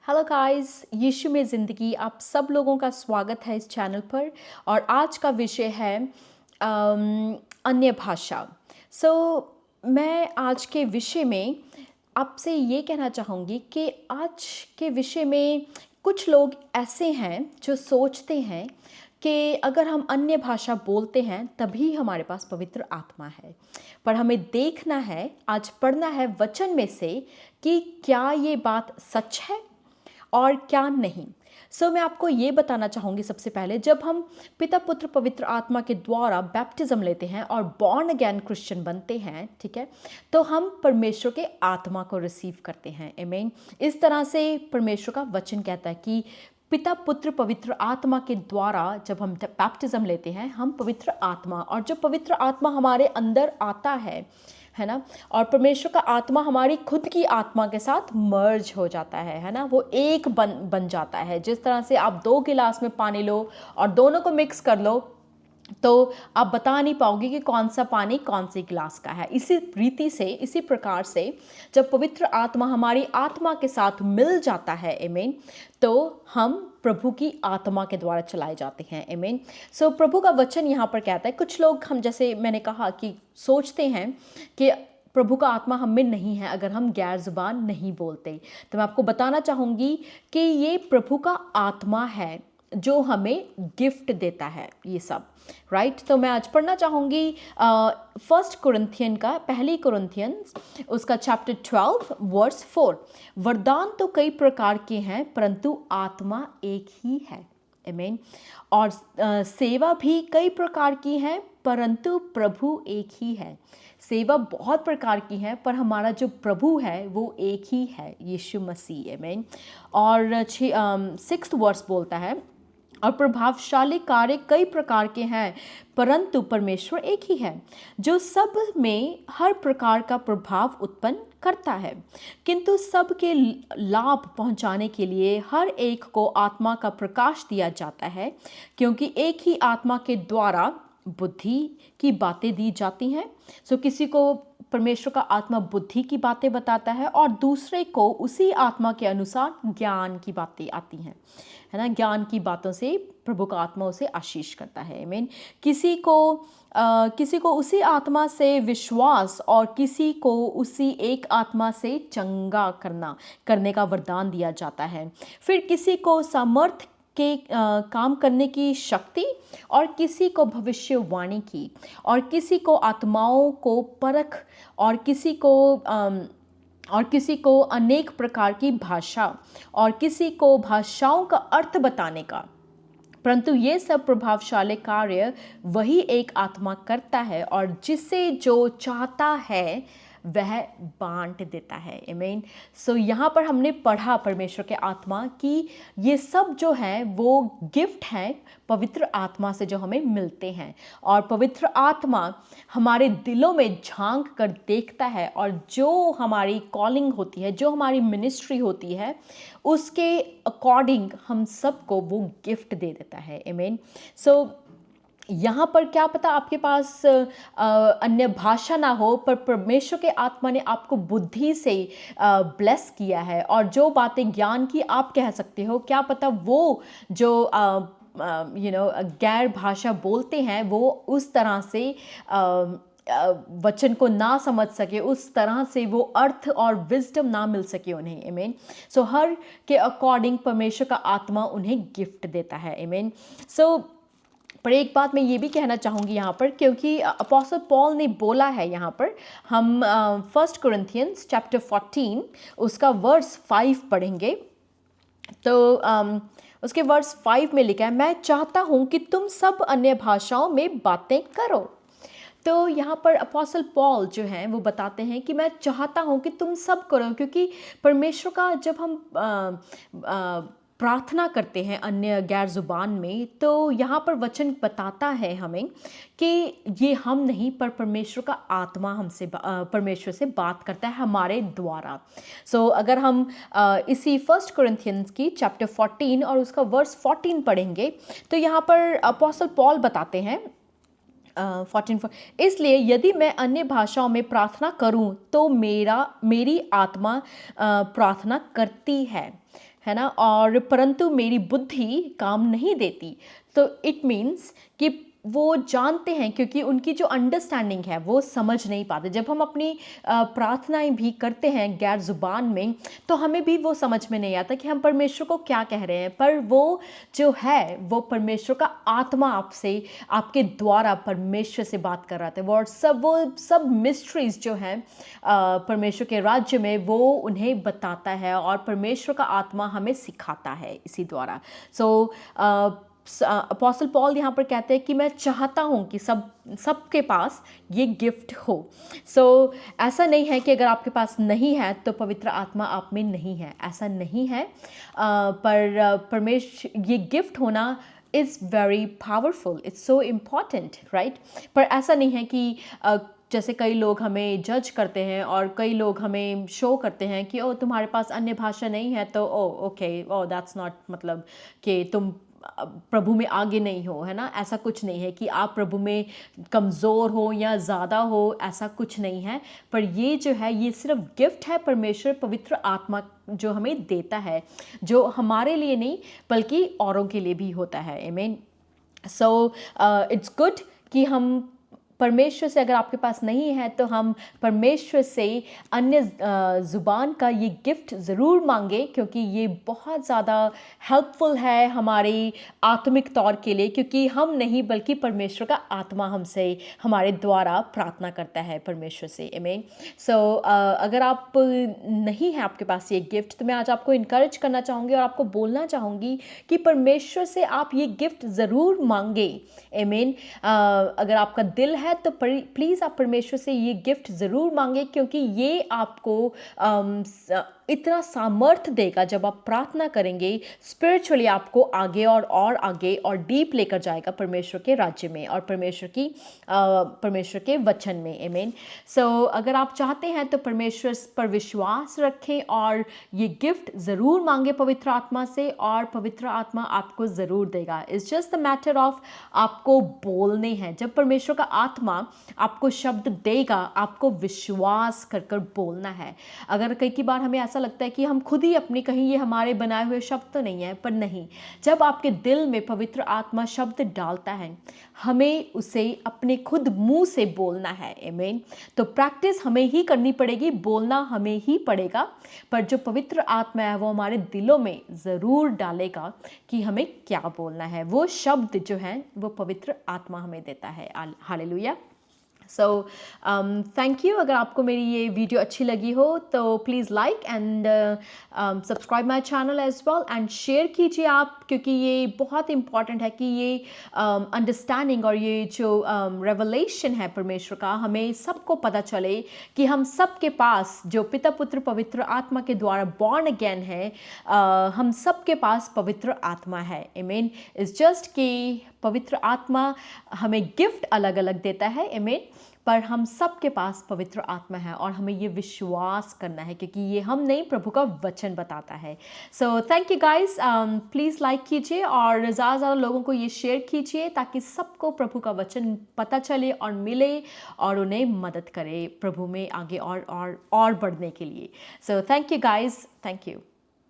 Hello guys, यीशु में ज़िंदगी आप सब लोगों का स्वागत है इस चैनल पर। और आज का विषय है अन्य भाषा। सो मैं आज के विषय में आपसे ये कहना चाहूँगी कि आज के विषय में कुछ लोग ऐसे हैं जो सोचते हैं कि अगर हम अन्य भाषा बोलते हैं तभी हमारे पास पवित्र आत्मा है। पर हमें देखना है, आज पढ़ना है वचन में से कि क्या ये बात सच है और क्या नहीं। मैं आपको ये बताना चाहूँगी सबसे पहले, जब हम पिता पुत्र पवित्र आत्मा के द्वारा बैप्टिज्म लेते हैं और बॉर्न अगेन क्रिश्चियन बनते हैं, ठीक है, तो हम परमेश्वर के आत्मा को रिसीव करते हैं। आमीन। इस तरह से परमेश्वर का वचन कहता है कि पिता पुत्र पवित्र आत्मा के द्वारा जब हम बैप्टिज्म लेते हैं, हम पवित्र आत्मा, और जब पवित्र आत्मा हमारे अंदर आता है ना, और परमेश्वर का आत्मा हमारी खुद की आत्मा के साथ मर्ज हो जाता है ना, वो एक बन जाता है। जिस तरह से आप 2 गिलास में पानी लो और दोनों को मिक्स कर लो तो आप बता नहीं पाओगे कि कौन सा पानी कौन से गिलास का है। इसी रीति से, इसी प्रकार से जब पवित्र आत्मा हमारी आत्मा के साथ मिल जाता है, आमीन, तो हम प्रभु की आत्मा के द्वारा चलाए जाते हैं। आमीन। प्रभु का वचन यहाँ पर कहता है, कुछ लोग, हम जैसे मैंने कहा कि सोचते हैं कि प्रभु का आत्मा हम में नहीं है अगर हम गैर जुबान नहीं बोलते। तो मैं आपको बताना चाहूँगी कि ये प्रभु का आत्मा है जो हमें गिफ्ट देता है ये सब, राइट। तो मैं आज पढ़ना चाहूँगी फर्स्ट कुरिन्थियन का, पहली कुरिन्थियन उसका चैप्टर 12 वर्स 4। वरदान तो कई प्रकार के हैं परंतु आत्मा एक ही है। आमीन। और सेवा भी कई प्रकार की है परंतु प्रभु एक ही है। सेवा बहुत प्रकार की है पर हमारा जो प्रभु है वो एक ही है, यीशु मसीह। आमीन। और 6th वर्स बोलता है, और प्रभावशाली कार्य कई प्रकार के हैं परंतु परमेश्वर एक ही है जो सब में हर प्रकार का प्रभाव उत्पन्न करता है, किंतु सबके लाभ पहुंचाने के लिए हर एक को आत्मा का प्रकाश दिया जाता है, क्योंकि एक ही आत्मा के द्वारा बुद्धि की बातें दी जाती हैं। किसी को परमेश्वर का आत्मा बुद्धि की बातें बताता है और दूसरे को उसी आत्मा के अनुसार ज्ञान की बातें आती हैं, है ना। ज्ञान की बातों से प्रभु का आत्मा उसे आशीष करता है। आमीन। किसी को उसी आत्मा से विश्वास और किसी को उसी एक आत्मा से चंगा करने का वरदान दिया जाता है। फिर किसी को सामर्थ के काम करने की शक्ति, और किसी को भविष्यवाणी की, और किसी को आत्माओं को परख, और किसी को अनेक प्रकार की भाषा, और किसी को भाषाओं का अर्थ बताने का। परंतु ये सब प्रभावशाली कार्य वही एक आत्मा करता है, और जिसे जो चाहता है वह बांट देता है। आमीन। यहाँ पर हमने पढ़ा परमेश्वर के आत्मा की ये सब जो है वो गिफ्ट है पवित्र आत्मा से जो हमें मिलते हैं, और पवित्र आत्मा हमारे दिलों में झांक कर देखता है, और जो हमारी कॉलिंग होती है, जो हमारी मिनिस्ट्री होती है, उसके अकॉर्डिंग हम सबको वो गिफ्ट दे देता है। आमीन। यहाँ पर क्या पता आपके पास अन्य भाषा ना हो, पर परमेश्वर के आत्मा ने आपको बुद्धि से ब्लेस किया है, और जो बातें ज्ञान की आप कह सकते हो, क्या पता वो जो गैर भाषा बोलते हैं वो उस तरह से वचन को ना समझ सके, उस तरह से वो अर्थ और विजडम ना मिल सके उन्हें। आमीन। हर के अकॉर्डिंग परमेश्वर का आत्मा उन्हें गिफ्ट देता है। आमीन। पर एक बात मैं ये भी कहना चाहूँगी यहाँ पर, क्योंकि अपोस्टल पॉल ने बोला है यहाँ पर, हम फर्स्ट कुरिन्थियंस चैप्टर 14 उसका वर्स 5 पढ़ेंगे। तो उसके वर्स 5 में लिखा है, मैं चाहता हूँ कि तुम सब अन्य भाषाओं में बातें करो। तो यहाँ पर अपोस्टल पॉल जो हैं वो बताते हैं कि मैं चाहता हूँ कि तुम सब करो, क्योंकि परमेश्वर का जब हम प्रार्थना करते हैं अन्य गैर जुबान में, तो यहाँ पर वचन बताता है हमें कि ये हम नहीं, पर परमेश्वर का आत्मा हमसे परमेश्वर से बात करता है हमारे द्वारा। अगर हम इसी फर्स्ट कुरिन्थियंस की चैप्टर 14 और उसका वर्स 14 पढ़ेंगे, तो यहाँ पर अपोस्टल पॉल बताते हैं 14 इसलिए यदि मैं अन्य भाषाओं में प्रार्थना करूं तो मेरी आत्मा प्रार्थना करती है है ना, और परंतु मेरी बुद्धि काम नहीं देती। तो इट मीन्स कि वो जानते हैं, क्योंकि उनकी जो अंडरस्टैंडिंग है वो समझ नहीं पाते। जब हम अपनी प्रार्थनाएं भी करते हैं गैर ज़ुबान में, तो हमें भी वो समझ में नहीं आता कि हम परमेश्वर को क्या कह रहे हैं, पर वो जो है वो परमेश्वर का आत्मा आपसे, आपके द्वारा परमेश्वर से बात कर रहा था। वो सब मिस्ट्रीज जो हैं परमेश्वर के राज्य में, वो उन्हें बताता है और परमेश्वर का आत्मा हमें सिखाता है इसी द्वारा। सो अपोस्टल पॉल यहाँ पर कहते हैं कि मैं चाहता हूँ कि सबके पास ये गिफ्ट हो। सो ऐसा नहीं है कि अगर आपके पास नहीं है तो पवित्र आत्मा आप में नहीं है, ऐसा नहीं है। पर परमेश्वर, ये गिफ्ट होना is very powerful, it's so important, right. पर ऐसा नहीं है कि जैसे कई लोग हमें जज करते हैं और कई लोग हमें शो करते हैं कि ओ तुम्हारे पास अन्य भाषा नहीं है तो ओ ओके, ओ दैट्स नॉट, मतलब कि तुम प्रभु में आगे नहीं हो, है ना। ऐसा कुछ नहीं है कि आप प्रभु में कमज़ोर हो या ज़्यादा हो, ऐसा कुछ नहीं है। पर ये जो है ये सिर्फ गिफ्ट है परमेश्वर पवित्र आत्मा जो हमें देता है, जो हमारे लिए नहीं बल्कि औरों के लिए भी होता है। आमीन। सो इट्स गुड कि हम परमेश्वर से, अगर आपके पास नहीं है तो हम परमेश्वर से अन्य ज़ुबान का ये गिफ्ट ज़रूर मांगे, क्योंकि ये बहुत ज़्यादा हेल्पफुल है हमारी आत्मिक तौर के लिए, क्योंकि हम नहीं बल्कि परमेश्वर का आत्मा हमसे, हमारे द्वारा प्रार्थना करता है परमेश्वर से। आमीन। सो अगर आप नहीं है आपके पास ये गिफ्ट, तो मैं आज आपको इनकरेज करना चाहूँगी और आपको बोलना चाहूँगी कि परमेश्वर से आप ये गिफ्ट ज़रूर मांगे। आमीन। अगर आपका दिल है तो प्लीज़ आप परमेश्वर से ये गिफ्ट ज़रूर मांगे, क्योंकि ये आपको इतना सामर्थ्य देगा जब आप प्रार्थना करेंगे, स्पिरिचुअली आपको आगे और आगे और डीप लेकर जाएगा परमेश्वर के राज्य में और परमेश्वर के वचन में। आमीन। सो अगर आप चाहते हैं तो परमेश्वर पर विश्वास रखें और ये गिफ्ट ज़रूर मांगे पवित्र आत्मा से, और पवित्र आत्मा आपको ज़रूर देगा। It's just the matter of आपको बोलने हैं। जब परमेश्वर का आत्मा आपको शब्द देगा, आपको विश्वास कर कर बोलना है। अगर कई बार हमें ऐसा लगता है कि हम खुद ही अपनी, कहीं ये हमारे बनाए हुए शब्द तो नहीं है, पर नहीं, जब आपके दिल में पवित्र आत्मा शब्द डालता है, हमें उसे अपने खुद मुंह से बोलना है। आमीन। तो प्रैक्टिस हमें ही करनी पड़ेगी, बोलना हमें ही पड़ेगा, पर जो पवित्र आत्मा है वो हमारे दिलों में ज़रूर डालेगा कि हमें क्या बोलना है। वो शब्द जो है वो पवित्र आत्मा हमें देता है। हालेलुया। So thank you. अगर आपको मेरी ये वीडियो अच्छी लगी हो तो please like and subscribe my channel as well and share कीजिए आप, क्योंकि ये बहुत इंपॉर्टेंट है कि ये अंडरस्टैंडिंग और ये जो रेवलेशन है परमेश्वर का, हमें सबको पता चले कि हम सबके पास जो पिता पुत्र पवित्र आत्मा के द्वारा बॉर्न अगेन है, हम सबके पास पवित्र आत्मा है। आमीन। इट्स जस्ट कि पवित्र आत्मा हमें गिफ्ट अलग अलग देता है। आमीन। पर हम सबके पास पवित्र आत्मा है और हमें ये विश्वास करना है, क्योंकि ये हम नहीं, प्रभु का वचन बताता है। सो thank you guys. Please like कीजिए और ज़्यादा ज़्यादा लोगों को ये शेयर कीजिए, ताकि सबको प्रभु का वचन पता चले और मिले और उन्हें मदद करे प्रभु में आगे और बढ़ने के लिए। सो thank you guys, thank you.